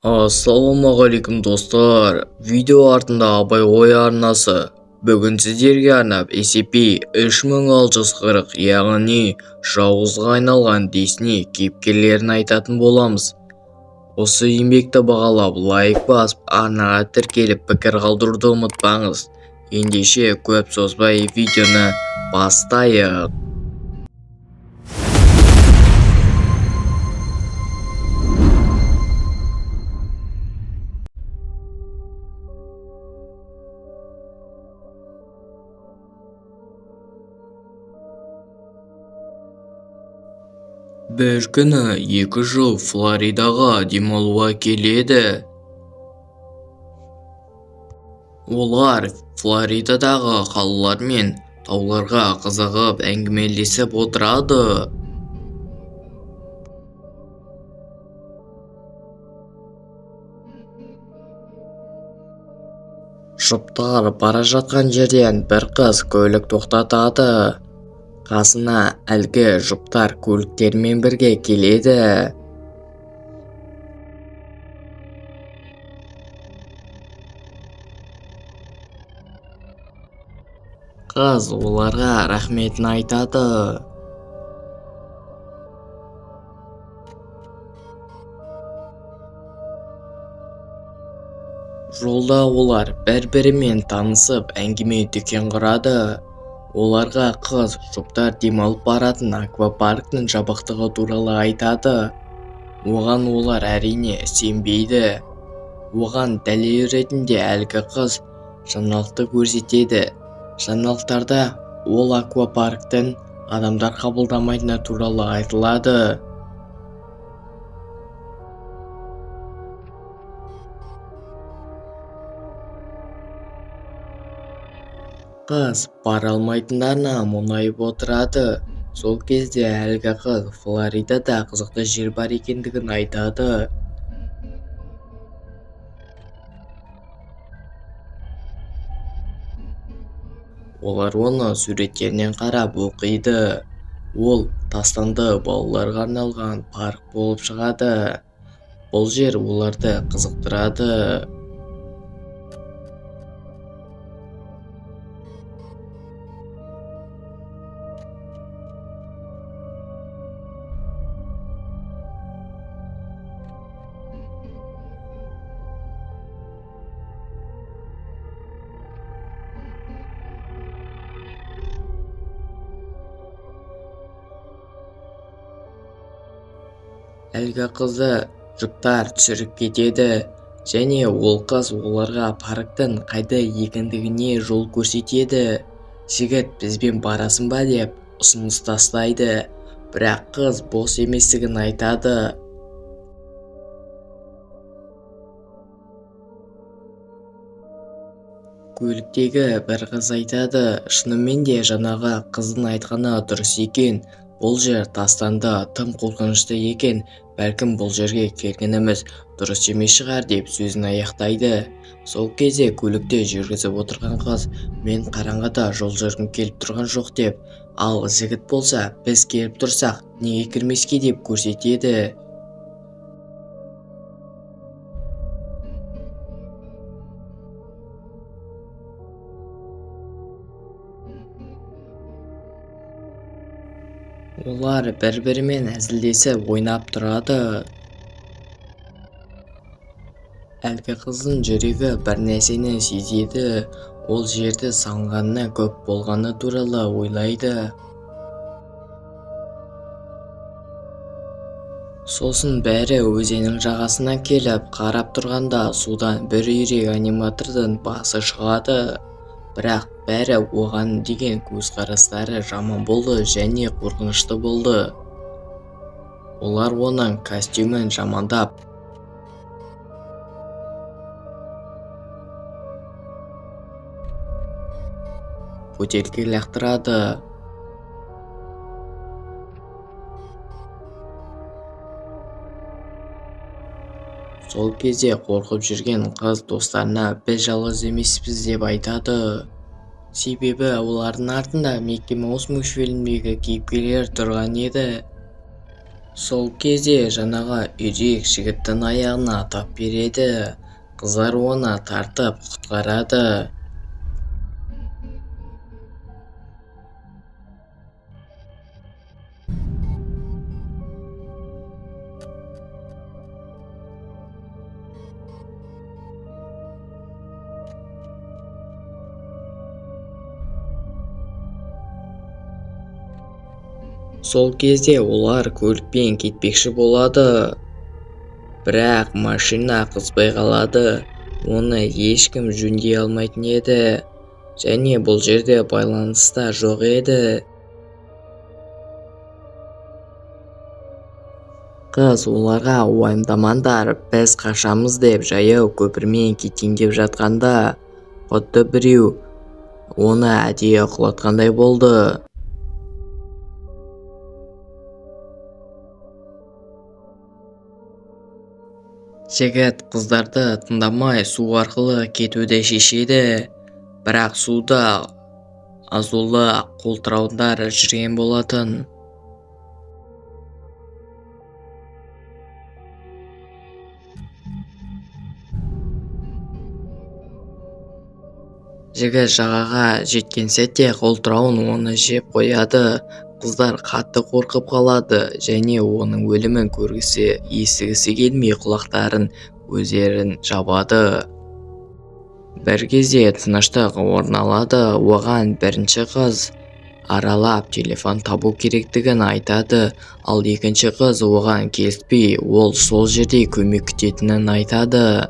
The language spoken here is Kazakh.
Ассалаумағалейкум достар, видео артында абай ой арнасы. Бүгін сіздерге арнап SCP-3640 яғни жауызға айналған Disney кейіпкерлерін айтатын боламыз. Осы еңбекті бағалап лайк басып, арнаға тіркеліп пікір қалдыруды ұмытпаңыз. Ендеше көп созбай видеоны бастайық. Бір күні 2 жыл Флоридаға демалуға келеді. Олар Флоридадағы қалалар мен тауларға қызығып әңгімелесіп отырады. Жұптар бара жатқан жерден бір қыз көлік тоқтатады. Қасына әлгі жұптар көліктермен бірге келеді. Қыз оларға рахметін айтады. Жолда олар бір-бірімен танысып әңгіме-дүкен құрады. Оларға қыз жұптар демалып баратын аквапарктың жабықтығы туралы айтады. Оған олар әрине сенбейді. Оған дәлел ретінде әлгі қыз жаңалықты көрсетеді. Жаңалықтарда ол аквапарктың адамдар қабылдамайтыны туралы айтылады. Қыз бара алмайтындарына мұңайып отырады. Сол кезде әлгі қыз Флоридада қызықты жер бар екендігін айтады. Олар оны суреттерінен қарап оқиды. Ол тастанды балаларға арналған парк болып шығады. Бұл жер оларды қызықтырады. Әлгі қызды жұптар түсіріп кетеді және ол қыз оларға парктың қайда екендігіне жол көрсетеді. Жігіт бізбен барасың ба деп ұсыныс тастайды, бірақ қыз бос еместігін айтады. Көліктегі бір қыз айтады, шынымен де жаңағы қыздың айтқаны дұрыс екен. Бұл жер тастанды, тым қорқынышты екен. Бәлкім бұл жерге келгеніміз дұрыс емес шығар деп сөзін аяқтайды. Сол кезде көлікте жүргізіп отырған қыз, мен қараңғыда жол жүргім келіп тұрған жоқ деп, ал жігіт болса, біз келіп тұрсақ, неге кірмеске деп көрсетеді. Олар бір-бірімен әзілдесіп ойнап тұрады. Әлгі қыздың жүрегі бір нәрсені сезеді. Ол жерді салынғанына көп болғаны туралы ойлайды. Сосын бәрі өзеннің жағасына келіп қарап тұрғанда судан бір үйрек аниматордың басы шығады. Бірақ бәрі оған деген көзқарастары жаман болды және қорқынышты болды. Олар оның костюмін жамандап, бөтелке лақтырады. Сол кезде қорқып жүрген қыз достарына біз жалғыз емеспіз деп айтады. Себебі олардың артында Микки Маус мультфильміндегі кейіпкерлер тұрған еді. Сол кезде жаңағы үйрек жігіттің аяғына тап береді. Қыздар оны тартып құтқарады. Сол кезде олар көлікпен кетпекші болады. Бірақ машина қызбай қалады. Оны ешкім жөндей алмайтын еді. Және бұл жерде байланыс та жоқ еді. Қыз оларға уайымдамаңдар, біз қашамыз деп жаяу көпірмен кетейін деп жатқанда, құдды біреу оны әдейі құлатқандай болды. Жігіт қыздарды тыңдамай су арқылы кетуді шешеді. Бірақ суда азулы қолтырауындар жүрген болатын. Жігіт жағаға жеткен сәтте қолтырауын оны жеп қояды. Қыздар қатты қорқып қалады және оның өлімін көргісі, естігісі келмей құлақтарын өздерін жабады. Бір кезде тыныштық орын алады. Оған бірінші қыз аралап телефон табу керектігін айтады. Ал екінші қыз оған келіспей, ол сол жерде көмек күтетінін айтады.